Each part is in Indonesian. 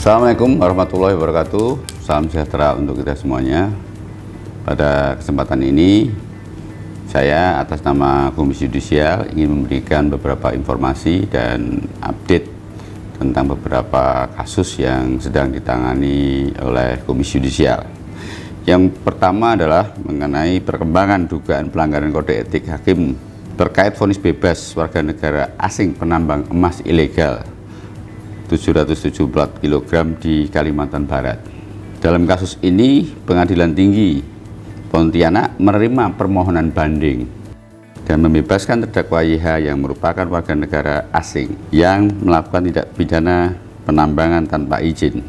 Assalamualaikum warahmatullahi wabarakatuh. Salam sejahtera untuk kita semuanya. Pada kesempatan ini, saya atas nama Komisi Yudisial ingin memberikan beberapa informasi dan update tentang beberapa kasus yang sedang ditangani oleh Komisi Yudisial. Yang pertama adalah mengenai perkembangan dugaan pelanggaran kode etik hakim terkait vonis bebas warga negara asing penambang emas ilegal 774 kg di Kalimantan Barat. Dalam kasus ini, Pengadilan Tinggi Pontianak menerima permohonan banding dan membebaskan terdakwa YH yang merupakan warga negara asing yang melakukan tindak pidana penambangan tanpa izin,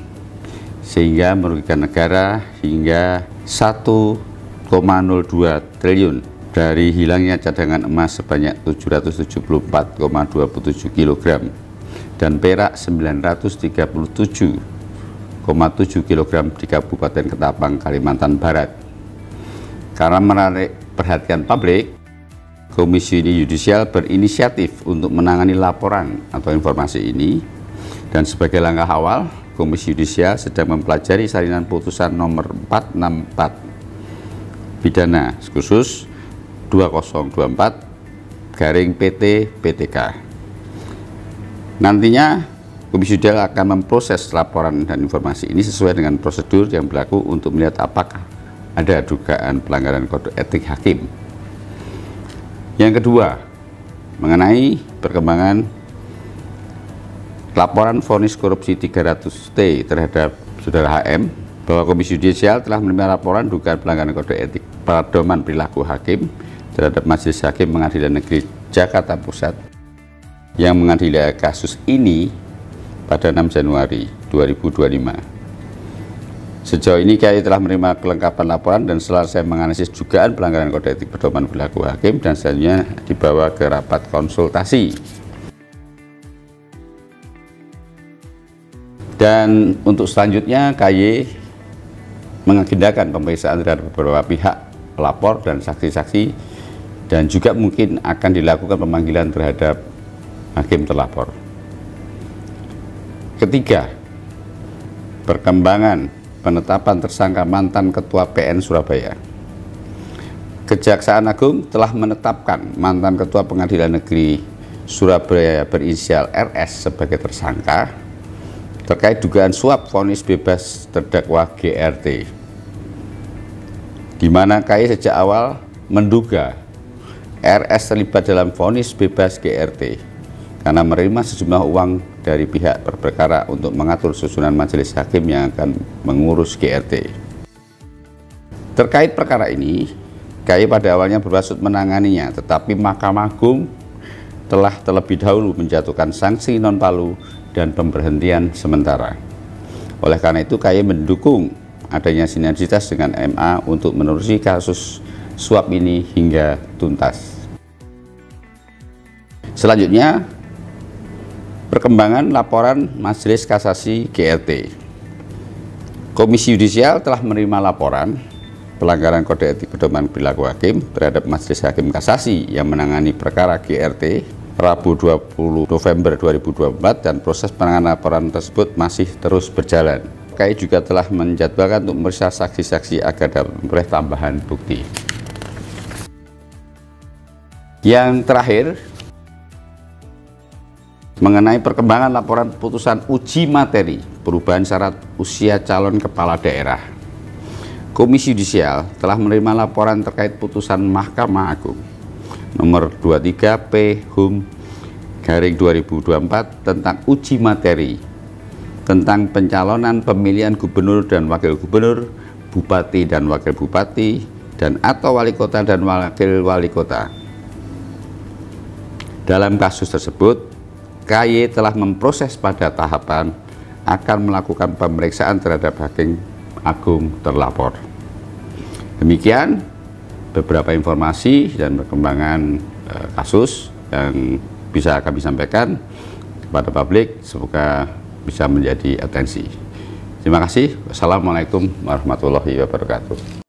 sehingga merugikan negara hingga 1,02 triliun dari hilangnya cadangan emas sebanyak 774,27 kg dan perak 937,7 kg di Kabupaten Ketapang, Kalimantan Barat. Karena menarik perhatian publik, Komisi Yudisial berinisiatif untuk menangani laporan atau informasi ini, dan sebagai langkah awal, Komisi Yudisial sedang mempelajari salinan putusan nomor 464 pidana khusus 2024/PT-PTK. Nantinya Komisi Yudisial akan memproses laporan dan informasi ini sesuai dengan prosedur yang berlaku untuk melihat apakah ada dugaan pelanggaran kode etik hakim. Yang kedua, mengenai perkembangan laporan vonis korupsi 300T terhadap Saudara HM, bahwa Komisi Yudisial telah menerima laporan dugaan pelanggaran kode etik pedoman perilaku hakim terhadap Majelis Hakim Pengadilan Negeri Jakarta Pusat yang mengadili kasus ini pada 6 Januari 2025. Sejauh ini KAI telah menerima kelengkapan laporan dan selesai menganalisis dugaan pelanggaran kode etik pedoman perilaku hakim dan selanjutnya dibawa ke rapat konsultasi. Dan untuk selanjutnya KAI mengagendakan pemeriksaan terhadap beberapa pihak pelapor dan saksi-saksi, dan juga mungkin akan dilakukan pemanggilan terhadap hakim terlapor. Ketiga, perkembangan penetapan tersangka mantan Ketua PN Surabaya. Kejaksaan Agung telah menetapkan mantan Ketua Pengadilan Negeri Surabaya berinisial RS sebagai tersangka terkait dugaan suap vonis bebas terdakwa GRT, di mana KAI sejak awal menduga RS terlibat dalam vonis bebas GRT karena menerima sejumlah uang dari pihak berperkara untuk mengatur susunan majelis hakim yang akan mengurus GRT. Terkait perkara ini, KAI pada awalnya bermaksud menanganinya, tetapi Mahkamah Agung telah terlebih dahulu menjatuhkan sanksi non-palu dan pemberhentian sementara. Oleh karena itu, KAI mendukung adanya sinergitas dengan MA untuk menerusi kasus suap ini hingga tuntas. Selanjutnya, perkembangan laporan Majelis Kasasi GRT. Komisi Yudisial telah menerima laporan pelanggaran kode etik pedoman perilaku hakim terhadap Majelis Hakim Kasasi yang menangani perkara GRT Rabu 20 November 2024, dan proses penanganan laporan tersebut masih terus berjalan. KAI juga telah menjadwalkan untuk memeriksa saksi-saksi agar dapat memperoleh tambahan bukti. Yang terakhir, mengenai perkembangan laporan putusan uji materi perubahan syarat usia calon kepala daerah. Komisi Yudisial telah menerima laporan terkait putusan Mahkamah Agung nomor 23 P/2024 tentang uji materi tentang pencalonan pemilihan gubernur dan wakil gubernur, bupati dan wakil bupati, dan atau wali kota dan wakil wali kota. Dalam kasus tersebut, KAI telah memproses pada tahapan akan melakukan pemeriksaan terhadap Hakim Agung terlapor. Demikian beberapa informasi dan perkembangan kasus yang bisa kami sampaikan kepada publik, semoga bisa menjadi atensi. Terima kasih. Wassalamualaikum warahmatullahi wabarakatuh.